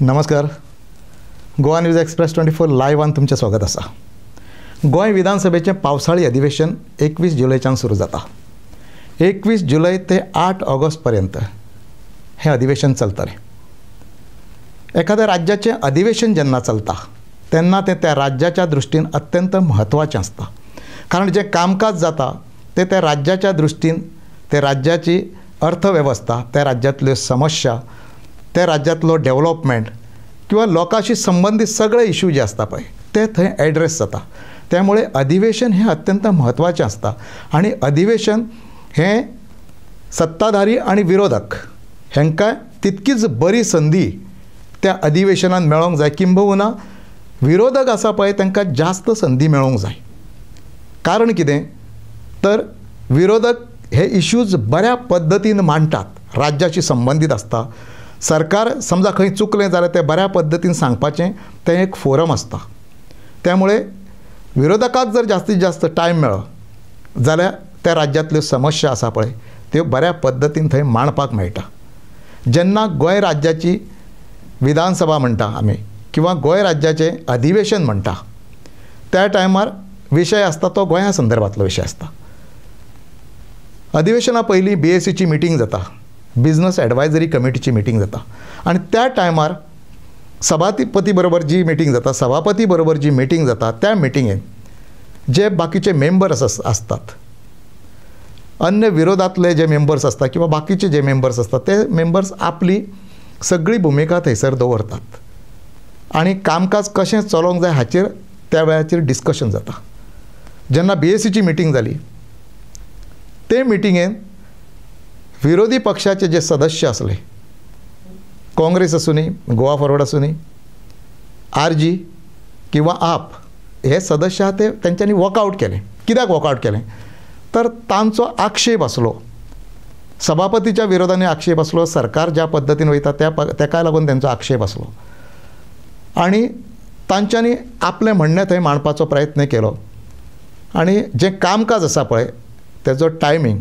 नमस्कार. Goa news express 24 लायव्हान तुमचें स्वागत आसा. गोंय विधानसभेचें पावसाळी अधिवेशन 21 जुलयच्यान सुरू जाता. 21 जुलय ते 8 ऑगस्ट पर्यंत हें अधिवेशन चलतलें. एखाद्या राज्याचें अधिवेशन जेन्ना चलता तेन्ना तें त्या राज्याच्या दृश्टीन अत्यंत म्हत्वाचें आसता. कारण जें कामकाज जाता तें त्या राज्याच्या दृश्टीन ते राज्याची अर्थवेवस्था, त्या राज्यांतल्यो समस्या, त्या राज्यांतलो डेव्हलपमेंट किंवा लोकांशी संबंधित सगळे इश्यू जे आसता पळय ते थंय एड्रेस जाता. त्यामुळे अधिवेशन हें अत्यंत म्हत्वाचें आसता. आनी अधिवेशन हें सत्ताधारी आनी विरोधक हेंकां तितकीच बरी संदी त्या अधिवेशनान मेळोंक जाय, किंबहुना विरोधक आसा पळय तांकां जास्त संदी मेळोंक जाय. कारण कितें तर विरोधक हे इश्यूज बऱ्या पद्दतीन मांडटात, राज्याशी संबंधित आसता. सरकार समजा खंय चुकलें जाल्यार तें बऱ्या पद्दतीन सांगपाचें तें एक फोरम आसता. त्यामुळे विरोधकाक जर जास्तीत जास्त टायम मेळ्ळो जाल्यार त्या राज्यांतल्यो समस्या आसा पळय त्यो बऱ्या पद्दतीन थंय मांडपाक मेळटा. जेन्ना गोंय राज्याची विधानसभा म्हणटा आमी किंवा गोंय राज्याचें अधिवेशन म्हणटा त्या टायमार विशय आसता तो गोंया संदर्भांतलो विशय आसता. अधिवेशना पयलीं BACची मिटींग जाता, बिझनस एडवायझरी कमिटीची मिटींग जाता. आनी त्या टायमार सभापती बरोबर जी मिटींग जाता, सभापती बरोबर जी मिटींग जाता त्या मिटींगेन जे बाकीचे मेंबर्स आसतात, अन्य विरोधातले जे मेंबर्स आसतात किंवा बाकीचे जे मेंबर्स आसतात ते मेंबर्स आपली सगळी भुमिका थंयसर दवरतात आनी कामकाज कशें चलोवंक जाय हाचेर त्या वेळाचेर डिस्कशन जाता. जेन्ना BACची मिटींग जाली ते मिटींगेन विरोधी पक्षाचे जे सदस्य आसले, काँग्रेस आसूनी, गोवा फॉरवर्ड आसूनी, RG किंवा आप हे सदस्य आहा ते तेंच्यांनी वॉकआउट केलें. कित्याक वॉकआउट केलें तर तांचो आक्षेप आसलो, सभापतीच्या विरोधाने आक्षेप आसलो, सरकार ज्या पद्दतीन वयता तेका लागून तेंचो आक्षेप आसलो आनी तांच्यांनी आपलें म्हणणें थंय मांडपाचो प्रयत्न केलो. आनी जें कामकाज आसा पळय तेजो टायमींग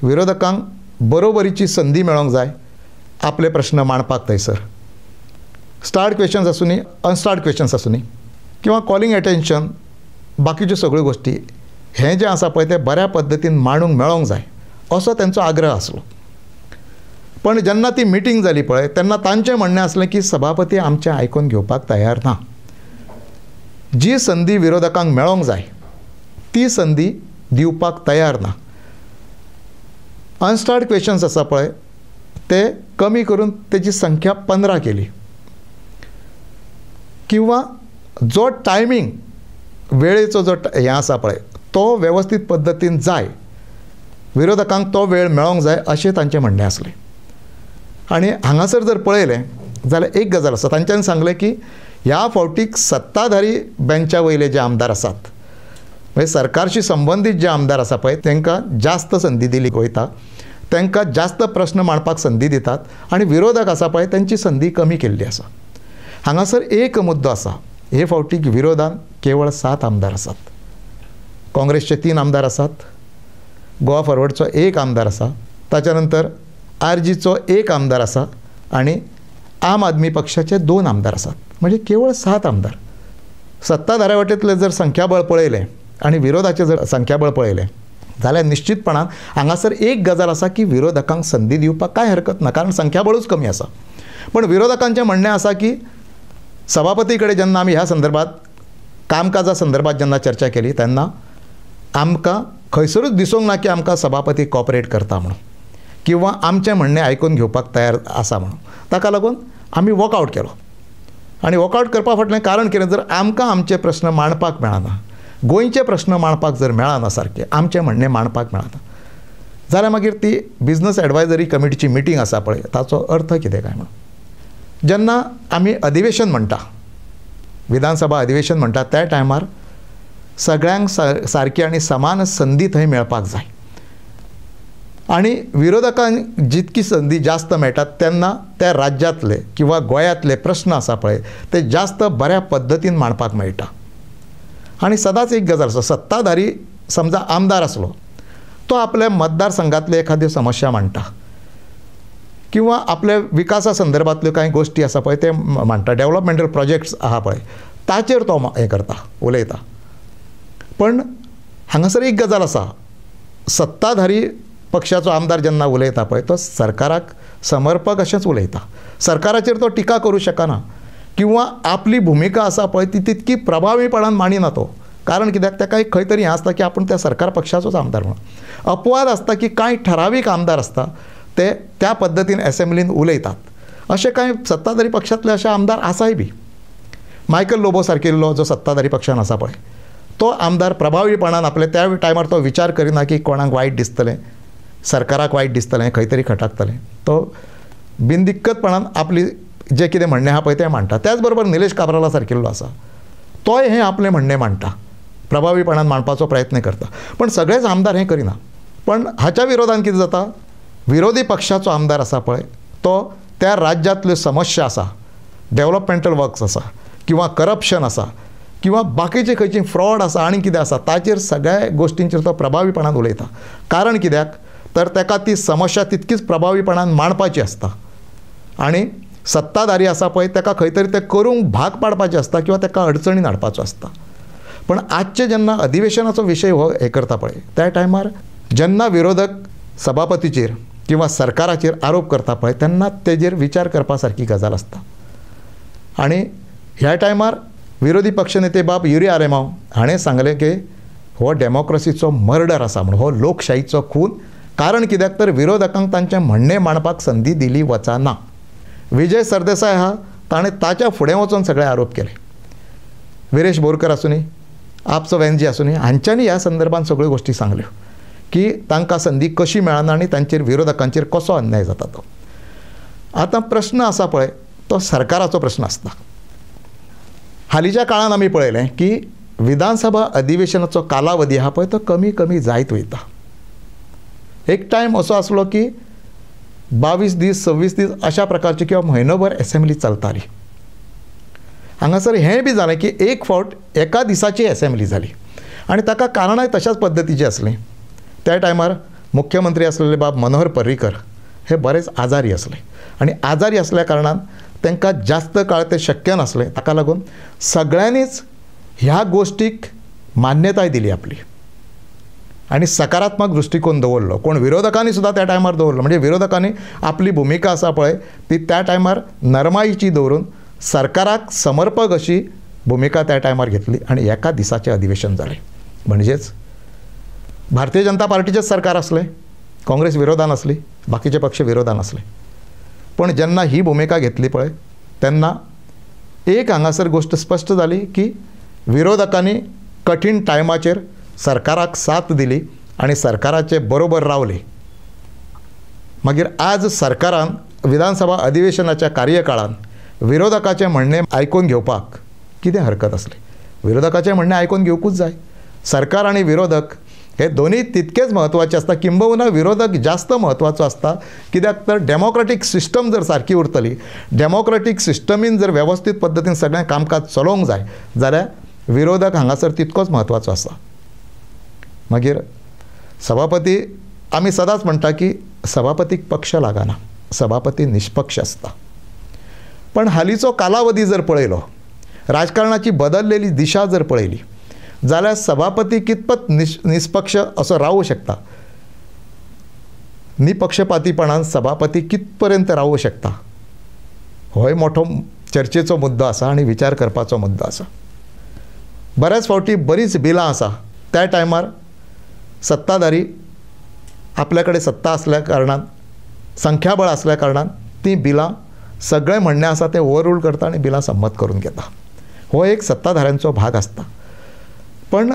विरोधकांक बरोबरीची संदी मेळोंक जाय आपले प्रश्न मांडपाक थंयसर. स्टार्ट क्वेश्चन्स आसूनी, अनस्टार्ट क्वेश्चन्स आसूनी किंवा कॉलिंग एटेन्शन, बाकीच्यो सगळ्यो गोश्टी हें जें आसा पळय तें बऱ्या पद्दतीन मांडूंक मेळोंक जाय असो तेंचो आग्रह आसलो. पण जेन्ना ती मिटींग जाली पळय तेन्ना तांचें म्हणणें आसलें की सभापती आमचें आयकून घेवपाक तयार ना. जी संदी विरोधकांक मेळोंक जाय ती संदी दिवपाक तयार ना. अनस्टार्ट क्वेश्चन्स आसा पळय ते कमी करून तेजी संख्या 15 केली किंवा जो टायमींग वेळेचो जो हें आसा पळय तो वेवस्थीत पद्दतीन जाय, विरोधकांक तो वेळ मेळोंक जाय अशें तांचें म्हणणें आसलें. आनी हांगासर जर पळयलें जाल्यार एक गजाल आसा, तांच्यांनी सांगलें की ह्या फावटीक सत्ताधारी बेंचा वयले जे आमदार आसात, म्हणजे सरकारशी संबंधीत जे आमदार आसा पळय तांकां जास्त संदी दिली वयता, तांकां जास्त प्रश्न मांडपाक संदी दितात आनी विरोधक आसा पळय तांची संदी कमी केल्ली आसा. हांगासर एक मुद्दो आसा, हे फावटीक विरोधान केवळ 7 आमदार आसात. काँग्रेसचे 3 आमदार आसात, गोवा फॉरवर्डचो 1 आमदार आसा, ताच्या नंतर RGचो 1 आमदार आसा आनी आम आदमी पक्षाचे 2 आमदार आसात. म्हणजे केवळ 7 आमदार. सत्ताधाऱ्या वटेंतलें जर संख्याबळ पळयलें आनी विरोधाचें जर संख्याबळ पळयलें जाल्यार निश्चितपणान हांगासर एक गजाल आसा की विरोधकांक संदी दिवपाक कांय हरकत ना, कारण संख्याबळूच कमी आसा. पण विरोधकांचें म्हणणें आसा की सभापती कडेन जेन्ना आमी ह्या संदर्भात कामकाजा संदर्भात जेन्ना चर्चा केली तेन्ना आमकां खंयसरूच दिसूंक ना की आमकां सभापती कॉपरेट करता म्हणून किंवा आमचें म्हणणें आयकून घेवपाक तयार आसा म्हणून. ताका लागून आमी वॉकआउट केलो. आनी वॉकआउट करपा फाटलें कारण कितें, जर आमकां आमचे प्रश्न मांडपाक मेळना, गोंयचे प्रश्न मांडपाक जर मेळना, सारकें आमचें म्हणणें मांडपाक मेळना जाल्यार मागीर ती बिझनस एडवायझरी कमिटीची मिटींग आसा पळय ताचो अर्थ कितें काय म्हणून. जेन्ना आमी अधिवेशन म्हणटा, विधानसभा अधिवेशन म्हणटा त्या टायमार सगळ्यांक सारकी आनी समान संदी थंय मेळपाक जाय आनी विरोधकांक जितकी संदी जास्त मेळटात तेन्ना त्या राज्यांतले किंवा गोंयांतले प्रश्न आसा पळय ते जास्त बऱ्या पद्दतीन मांडपाक मेळटा. आनी सदांच एक गजाल आसा, सत्ताधारी समजा आमदार आसलो तो आपल्या मतदारसंघातले एखाद्यो समस्या मांडटा किंवा आपल्या विकासा संदर्भातल्यो कांय गोश्टी आसा पळय ते मांडटा, डेव्हलपमेंटल प्रोजेक्ट्स आहा पळय ताचेर तो हें करता, उलयता. पण हांगासर एक गजाल आसा, सत्ताधारी पक्षाचो आमदार जेन्ना उलयता पळय तो सरकाराक समर्पक अशेंच उलयता, सरकाराचेर तो टिका करूं शकना किंवा आपली भुमिका आसा पळय ती तितकी प्रभावीपणान मांडिना तो. कारण कित्याक ताका एक खंय तरी हें आसता की आपूण त्या सरकार पक्षाचोच आमदार म्हणून. अपवाद आसता की कांय ठरावीक आमदार आसता ते त्या पद्दतीन असेंब्लीन उलयतात. अशे कांय सत्ताधारी पक्षांतले अशे आमदार आसाय बी. मायकल लोबो सारकिल्लो जो सत्ताधारी पक्षान आसा पळय तो आमदार प्रभावीपणान आपले त्या टायमार तो विचार करिना की कोणाक वायट दिसतलें, सरकाराक वायट दिसतलें, खंय तरी खटाकतलें. तो बिनदिक्कतपणान आपली जें कितें म्हणणें आहा पळय तें मांडटा. त्याच बरोबर निलेश काब्राला सारकिल्लो आसा तोय हें आपलें म्हणणें मांडटा, प्रभावीपणान मांडपाचो प्रयत्न करता. पण सगळेच आमदार हें करिना. पण हाच्या विरोधान कितें जाता, विरोधी पक्षाचो आमदार आसा पळय तो त्या राज्यांतल्यो समस्या आसा, डेव्हलपमेंटल वर्क्स आसा किंवा करप्शन आसा किंवा बाकीचे खंयची फ्रॉड आसा आनी कितें आसा ताचेर सगळ्या गोश्टींचेर तो प्रभावीपणान उलयता. कारण कित्याक तर ताका ती समस्या तितकीच प्रभावीपणान मांडपाची आसता आनी सत्ताधारी आसा पळय ताका खंय तरी तें करूंक भाग पाडपाचें आसता किंवा ताका अडचणीन हाडपाचो आसता. पण आजचे जेन्ना अधिवेशनाचो विशय हो हें करता पळय त्या टायमार जेन्ना विरोधक सभापतीचेर किंवा सरकाराचेर आरोप करता पळय तेन्ना तेजेर विचार करपा सारकी गजाल आसता. आनी ह्या टायमार विरोधी पक्षनेते बाब युरी आरेमाव हाणें सांगलें की हो डेमोक्रेसीचो मर्डर आसा म्हणून, हो लोकशाहीचो खून. कारण कित्याक तर विरोधकांक तांचें म्हणणें मांडपाक संदी दिली वचना. विजय सरदेसाय आहा ताणें ताच्या फुडें वचून सगळे आरोप केले. विरेश बोरकर आसूं नी, आपचो वेंजी आसूं नी, हांच्यांनी ह्या संदर्भात सगळ्यो गोश्टी सांगल्यो की तांकां संदी कशी मेळना आनी तांचेर विरोधकांचेर कसो अन्याय जाता तो. आतां प्रश्न आसा पळय तो सरकाराचो प्रश्न आसता. हालींच्या काळान आमी पळयलें की विधानसभा अधिवेशनाचो कालावधी आहा पळय तो कमी कमी जायत वयता. एक टायम असो आसलो की 22 दीस 26 दीस अशा प्रकारची किंवा म्हयनोभर असेंब्ली चलताली. हांगासर हें बी जालें की एक फावट एका दिसाची असेंब्ली जाली आनी ताका कारणाय तशाच पद्दतीची आसलीं. त्या टायमार मुख्यमंत्री आसलेले बाब मनोहर पर्रीकर हे बरेच आजारी असले आणि आजारी असल्या कारणान तांकां जास्त काळ ते शक्य नासलें. ताका लागून सगळ्यांनीच ह्या गोष्टीक मान्यताय दिली आपली आणि सकारात्मक दृष्टिकोन दवरलो. कोण विरोधकांनी सुद्धा त्या टायमार दवरलो. म्हणजे विरोधकांनी आपली भूमिका आसा पळय ती त्या टायमार नरमाईची दवरून सरकाराक समर्पक अशी भूमिका त्या टायमार घेतली आणि एका दिसाचें अधिवेशन जालें. म्हणजेच भारतीय जनता पार्टीचेच सरकार आसलें, काँग्रेस विरोधान आसली, बाकीचे पक्ष विरोधान आसले. पण जेन्ना ही भूमिका घेतली पळय तेन्ना एक हांगासर गोष्ट स्पश्ट जाली की विरोधकांनी कठीण टायमाचेर सरकाराक साथ दिली आणि सरकाराचे बरोबर रावले. मागीर आज सरकारान विधानसभा अधिवेशनाच्या कार्यकाळान विरोधकाचे म्हणणे आयकून घेवपाक कितें हरकत आसली. विरोधकाचे म्हणणे आयकून घेवकूच जाय. सरकार आणि विरोधक हे दोन्ही तितकेच महत्त्वाचे आसता, किंबहुना विरोधक जास्त महत्त्वाचो आसता. कित्याक तर डेमोक्रेटीक सिस्टम जर सारकी उरतली, डेमोक्रेटीक सिस्टमीन जर वेवस्थीत पद्दतीन सगळें कामकाज चलोवंक जाय जाल्यार विरोधक हांगासर तितकोच महत्त्वाचो आसा. मागीर सभापती आमी सदांच म्हणटा की सभापतीक पक्ष लागना, सभापती निष्पक्ष आसता. पण हालींचो कालावधी जर पळयलो, राजकारणाची बदललेली दिशा जर पळयली जाल्यार सभापती कितपत निष्पक्ष असो रावूं शकता, निपक्षपातीपणान सभापती कितपर्यंत रावूं शकता, होय मोठो चर्चेचो मुद्दो आसा आनी विचार करपाचो मुद्दो आसा. बऱ्याच फावटी बरीच बिलां आसा त्या टायमार सत्ताधारी आपल्या कडेन सत्ता असल्या कारणान, संख्याबळ असल्या कारणान ती बिलां सगळे म्हणणें आसा ते ओवररूल करता आनी बिलां संमत करून घेता. हो एक सत्ताधाऱ्यांचो भाग आसता. पण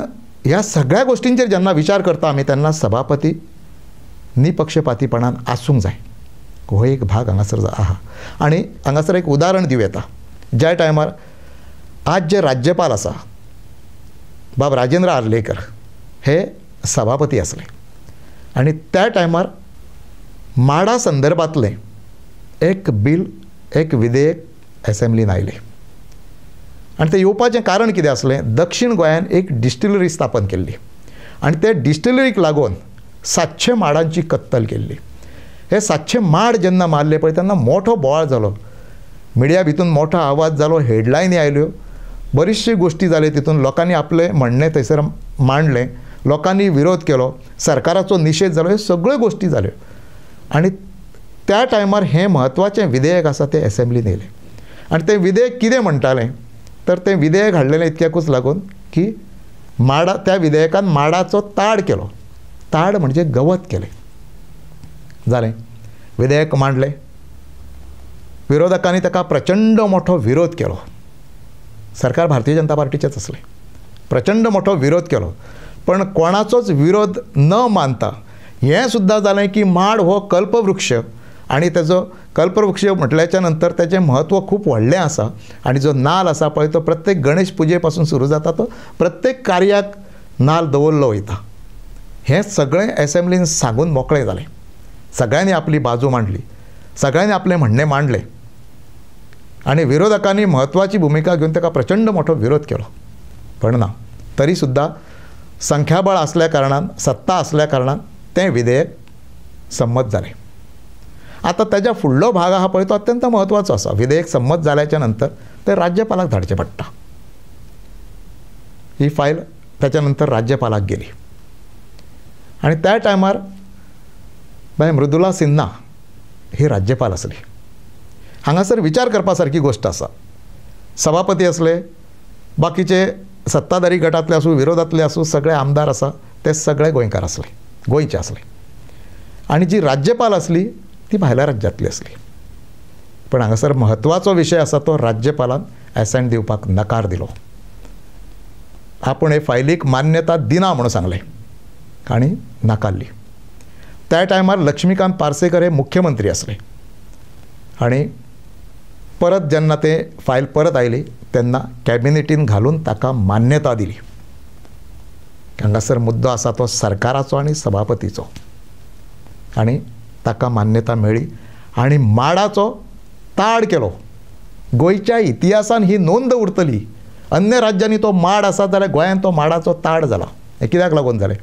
ह्या सगळ्या गोष्टींचेर जेन्ना विचार करता आमी तेन्ना सभापती निपक्षपातीपणान आसूंक जाय. हो एक भाग हांगासर आहा. आनी हांगासर एक उदाहरण दिवं येता. ज्या टायमार आज जे राज्यपाल आसा बाब राजेंद्र आर्लेकर हे सभापती आसले आनी त्या टायमार माडा संदर्भातलें एक बिल, एक विधेयक असेंब्लीन आयलें आनी तें येवपाचें कारण कितें आसलें, दक्षिण गोंयान एक डिस्टिलरी स्थापन केल्ली आनी ते डिस्टिलरीक लागून 700 माडांची कत्तल केल्ली. हे 700 माड जेन्ना मारले पळय तेन्ना मोठो बोवाळ जालो. मिडिया भितून मोठो आवाज जालो, हेडलायनी आयल्यो, बरीचशी गोष्टी जाल्यो. तितून लोकांनी आपले म्हणणें थंयसर मांडलें, लोकांनी विरोध केलो, सरकाराचो निशेध जालो, ह्यो सगळ्यो गोष्टी जाल्यो. आनी त्या टायमार हें म्हत्वाचें विधेयक आसा तें एसेंब्लीन येयलें. आनी तें विधेयक कितें म्हणटालें तर तें विधेयक हाडलेलें इतक्याकूच लागून की त्या विधेयकान माडाचो ताड केलो. ताड म्हणजे गवत केलें. जालें, विधेयक मांडलें. विरोधकांनी ताका प्रचंड मोठो विरोध केलो. सरकार भारतीय जनता पार्टीचेंच आसलें. प्रचंड मोठो विरोध केलो. पण कोणाचोच विरोध न मानता हें सुद्दां जालें की माड हो कल्पवृक्ष आनी तेजो कल्पवृक्ष म्हटल्याच्या नंतर तेजें म्हत्व खूब व्हडलें आसा. आनी जो नाल आसा पळय तो प्रत्येक गणेश पुजे पासून सुरू जाता, तो प्रत्येक कार्याक नाल दवरलो वयता. हें सगळें एसेंब्लीन सांगून मोकळें जालें. सगळ्यांनी आपली बाजू मांडली, सगळ्यांनी आपलें म्हणणें मांडलें. आनी विरोधकांनी म्हत्वाची भुमिका घेवन ताका प्रचंड मोठो विरोध केलो. पण ना, तरी सुद्दां संख्याबळ आसल्या कारणान, सत्ता आसल्या कारणान तें विधेयक संमत जालें. आतां तेज्या फुडलो भाग आहा पळय तो अत्यंत म्हत्वाचो आसा. विधेयक संमत जाल्याच्या नंतर तें राज्यपालाक धाडचें पडटा. ही फायल त्याच्या नंतर राज्यपालाक गेली. आनी त्या टायमार बाय मृदुला सिन्हा ही राज्यपाल आसली. हांगासर विचार करपा सारकी गोश्ट आसा. सभापती असले, बाकीचे सत्ताधारी गटांतले आसूं, विरोधांतले आसूं, सगळे आमदार आसा ते सगळे गोंयकार आसले, गोंयचे आसले. आनी जी राज्यपाल आसली ती भायल्या राज्यांतली आसली. पण हांगासर म्हत्वाचो विशय आसा तो राज्यपालान एसेंट दिवपाक नकार दिलो. आपूण हे फायलीक मान्यता दिना म्हणून सांगलें आनी नाकारली. त्या टायमार लक्ष्मीकांत पार्सेकर हे मुख्यमंत्री आसले. आनी परत जेन्ना ते फायल परत आयली तेन्ना कॅबिनेटीन घालून ताका मान्यता दिली. हांगासर मुद्दो आसा तो सरकाराचो आनी सभापतीचो. आनी ताका मान्यता मेळ्ळी आनी माडाचो ताड केलो. गोंयच्या इतिहासान ही नोंद उरतली. अन्य राज्यांनी तो माड आसा जाल्यार गोंयांत तो माडाचो ताड जाला. हें कित्याक लागून जालें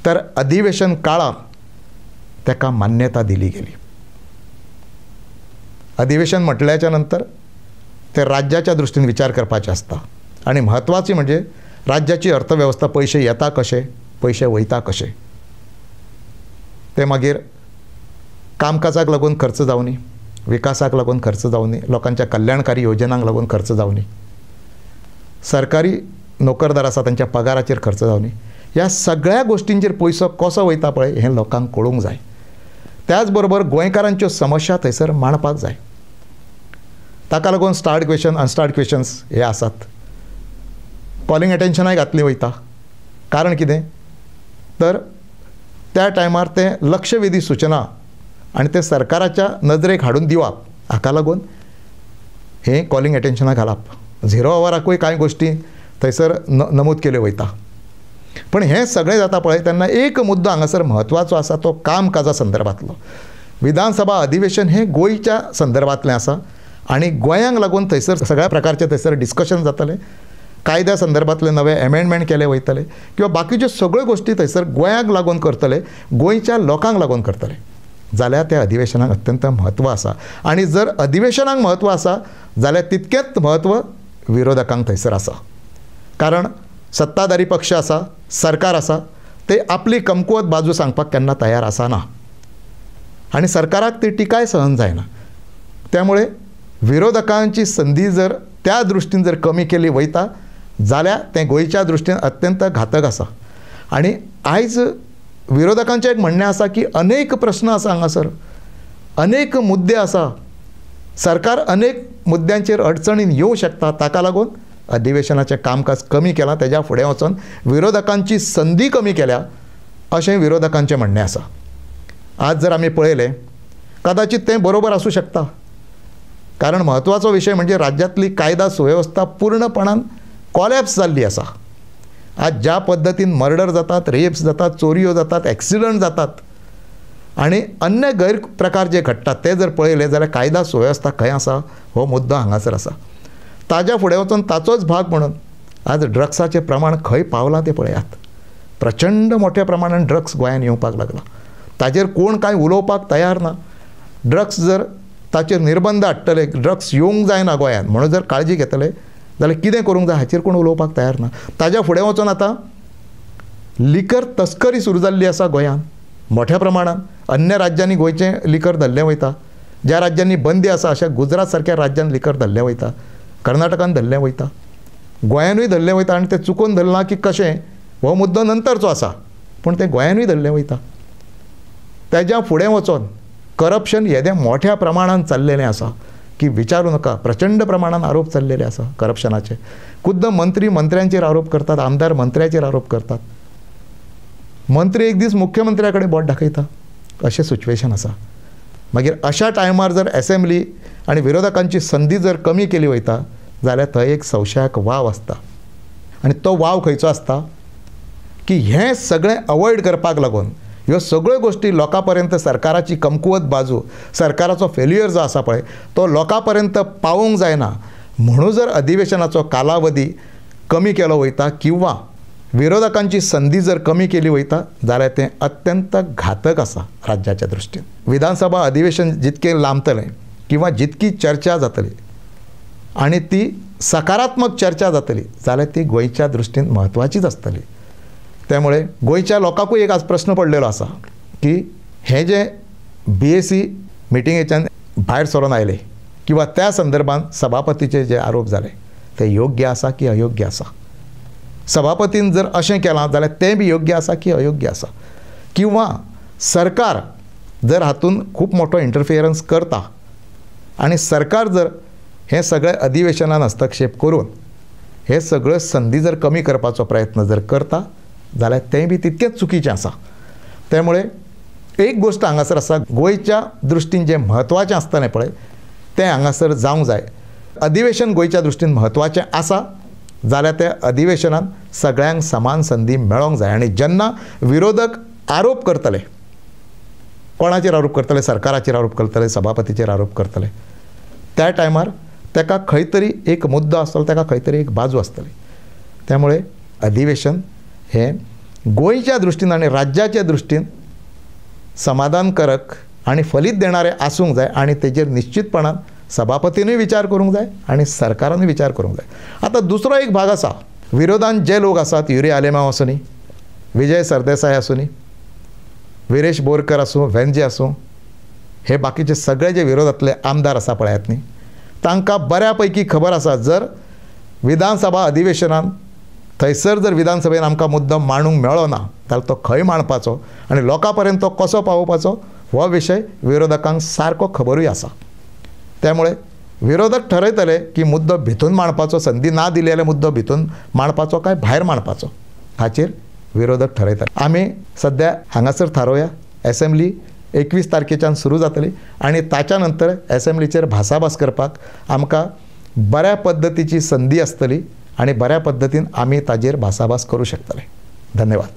तर अधिवेशन काळांत ताका मान्यता दिली गेली. अधिवेशन म्हटल्याच्या नंतर ते राज्याच्या दृश्टीन विचार करपाचें आसता. आनी म्हत्वाची म्हणजे राज्याची अर्थवेवस्था, पयशे येता कशे, पयशे वयता कशे, ते मागीर कामकाजाक लागून खर्च जावनी, विकासाक लागून खर्च जावनी, लोकांच्या कल्याणकारी योजनांक लागून खर्च जावनी, सरकारी नोकरदार आसा तांच्या पगाराचेर खर्च जावनी, ह्या सगळ्या गोश्टींचेर पयसो कसो वयता पळय हें लोकांक कळूंक जाय. त्याच बरोबर गोंयकारांच्यो समस्या थंयसर मांडपाक जाय. ताका लागून स्टार्ट क्वेश्चन, अनस्टार्ट क्वेश्चन्स हे आसात. कॉलिंग एटेन्शनाय घातली वयता. कारण कितें तर त्या टायमार ते लक्षवेधी सूचना आनी ते सरकाराच्या नजरेक हाडून दिवप, हाका लागून हें कॉलिंग एटेन्शनाक घालप. 0 आवराकूय कांय गोश्टी थंयसर नमूद केल्यो वयता. पण हें सगळें जाता पळय तेन्ना एक मुद्दो हांगासर म्हत्वाचो आसा तो कामकाजा संदर्भांतलो. विधानसभा अधिवेशन हें गोंयच्या संदर्भांतलें आसा आनी गोंयांक लागून थंयसर सगळ्या प्रकारचे थंयसर डिस्कशन जातलें. कायद्या संदर्भांतले नवे एमेंडमेंट केले वयतले किंवा बाकीच्यो सगळ्यो गोश्टी थंयसर गोंयाक लागून करतले, गोंयच्या लोकांक लागून करतले. जाल्यार त्या अधिवेशनाक अत्यंत म्हत्व आसा. आनी जर अधिवेशनाक म्हत्व आसा जाल्यार तितकेंच म्हत्व विरोधकांक थंयसर आसा. कारण सत्ताधारी पक्ष आसा, सरकार आसा, ते आपली कमकुवत बाजू सांगपाक केन्ना तयार आसना आनी सरकाराक ती टिकाय सहन जायना. त्यामुळे विरोधकांची संदी जर त्या दृश्टीन जर कमी केली वयता जाल्यार तें गोंयच्या दृश्टीन अत्यंत घातक आसा. आनी आयज विरोधकांचें एक म्हणणें आसा की अनेक प्रश्न आसा हांगासर, अनेक मुद्दे आसा, सरकार अनेक मुद्द्यांचेर अडचणीन येवं शकता, ताका लागून अधिवेशनाचें कामकाज कमी केलां, तेज्या फुडें वचून विरोधकांची संदी कमी केल्या अशें विरोधकांचें म्हणणें आसा. आज जर आमी पळयलें कदाचित तें बरोबर आसूं शकता. कारण म्हत्वाचो विशय म्हणजे राज्यांतली कायदा सुवेवस्था पूर्णपणान कॉलॅप्स जाल्ली आसा. आज ज्या पद्दतीन मर्डर जातात, रेप्स जातात, चोरयो जातात, एक्सिडंट जातात आनी अन्य गैरप्रकार जे घडटात ते जर पळयले जाल्यार कायदा सुवेवस्था खंय आसा हो मुद्दो हांगासर आसा. ताज्या फुडें वचून ताचोच भाग म्हणून आज ड्रग्साचें प्रमाण खंय पावलां तें पळयात. प्रचंड मोठ्या प्रमाणान ड्रग्स गोंयांत येवपाक लागला. ताजेर कोण कांय उलोवपाक तयार ना. ड्रग्स जर ताचेर निर्बंध हाडटले, ड्रग्स येवंक जायना गोंयांत म्हणून जर काळजी घेतले जाल्यार कितें करूंक जाय हाचेर कोण उलोवपाक तयार ना. ताज्या फुडें वचून आतां लिकर तस्करी सुरू जाल्ली आसा गोंयांत मोठ्या प्रमाणात. अन्य राज्यांनी गोंयचें लिकर धरलें वयता. ज्या राज्यांनी बंदी आसा अशा गुजरात सारक्या राज्यांत लिकर धरलें वयता, कर्नाटकान धरलें वयता, गोंयानूय धरलें वयता. आनी तें चुकून धरलां की कशें हो मुद्दो नंतरचो आसा, पूण तें गोंयानूय धरलें वयता. तेज्या फुडें वचोन करप्शन येदें मोठ्या प्रमाणांत चल्लेलें आसा की विचारूं नाका. प्रचंड प्रमाणांत आरोप चल्लेले आसा करप्शनाचे. खुद्द मंत्र्यांचेर आरोप करतात, आमदार मंत्र्याचेर आरोप करतात. मंत्री एक दीस मुख्यमंत्र्या कडेन बोट दाखयता अशें सिच्युएशन आसा. मागीर अशा टायमार जर असेंब्ली आनी विरोधकांची संदी जर कमी केली वयता जाल्यार थंय एक संशयाक वाव आसता. आनी तो वाव खंयचो आसता की हें सगळें अवॉयड करपाक लागून ह्यो सगळ्यो गोश्टी लोकां पर्यंत सरकाराची कमकुवत बाजू, सरकाराचो फेल्युअर जो आसा पळय तो लोकां पर्यंत पावोवंक जायना म्हणून जर अधिवेशनाचो कालावधी कमी केलो वयता किंवा विरोधकांची संदी जर कमी केली वयता जाल्यार तें अत्यंत घातक आसा राज्याच्या दृश्टीन. विधानसभा अधिवेशन जितकें लांबतलें किंवा जितकी चर्चा जातली आनी ती सकारात्मक चर्चा जातली जाल्यार ती गोंयच्या दृश्टीन म्हत्वाचीच आसतली. त्यामुळे गोंयच्या लोकांकूय एक आज प्रश्न पडलेलो आसा की हे जे BAC मिटिंगेच्यान भायर सरून आयले किंवा त्या संदर्भात सभापतीचे जे आरोप जाले ते योग्य आसा की अयोग्य आसा. सभापतीन जर अशें केलां जाल्यार तें बी योग्य आसा की अयोग्य आसा. किंवा सरकार जर हातून खूब मोठो इंटरफियरन्स करता आनी सरकार जर हे सगळे अधिवेशनान हस्तक्षेप करून हे सगळ्यो संदी जर कमी करपाचो प्रयत्न जर करता जाल्यार तें बी तितकेंच चुकीचें आसा. त्यामुळे एक गोश्ट हांगासर आसा, गोंयच्या दृश्टीन जें म्हत्वाचें आसतलें पळय तें हांगासर जावंक जाय. अधिवेशन गोंयच्या दृश्टीन म्हत्वाचें आसा जाल्यार त्या अधिवेशनात सगळ्यांक समान संदी मेळोंक जाय. आनी जेन्ना विरोधक आरोप करतले, कोणाचेर आरोप करतले, सरकाराचेर आरोप करतले, सभापतीचेर आरोप करतले, त्या टायमार ताका खंय तरी एक मुद्दो आसतलो, ताका खंय तरी एक बाजू आसतली. त्यामुळे अधिवेशन हें गोंयच्या दृश्टीन आनी राज्याच्या दृश्टीन समाधानकारक आनी फलीत देणारें आसूंक जाय. आनी तेजेर निश्चितपणान सभापतीनूय विचार करूंक जाय आनी सरकारानूय विचार करूंक जाय. आतां दुसरो एक भाग आसा, विरोधान जे लोक आसात, युरी आलेमांव आसूं, विजय सरदेसाय आसूं, विरेश बोरकर आसूं, वेंजे आसूं, हे बाकीचे सगळे जे विरोधातले आमदार आसा पळयात न्ही, तांकां बऱ्या पैकी खबर आसा जर विधानसभा अधिवेशनान थंयसर जर विधानसभेन आमकां मुद्दो मांडूंक मेळ्ळो ना जाल्यार तो खंय मांडपाचो आनी लोकां पर्यंत तो कसो पावोवपाचो हो विशय विरोधकांक सारको खबरूय आसा. त्यामुळे विरोधक ठरयतले की मुद्दो भितून मांडपाचो, संदी ना दिली जाल्यार मुद्दो भितून मांडपाचो काय भायर मांडपाचो हाचेर विरोधक ठरयतले. आमी सद्या हांगासर थारोवया असेंब्ली 21 तारखेच्यान सुरू जातली आनी ताच्या नंतर असेंब्लीचेर भासाभास करपाक आमकां बऱ्या पद्दतीची संदी आसतली आनी बऱ्या पद्दतीन आमी ताजेर भासाभास करूं शकतले. धन्यवाद.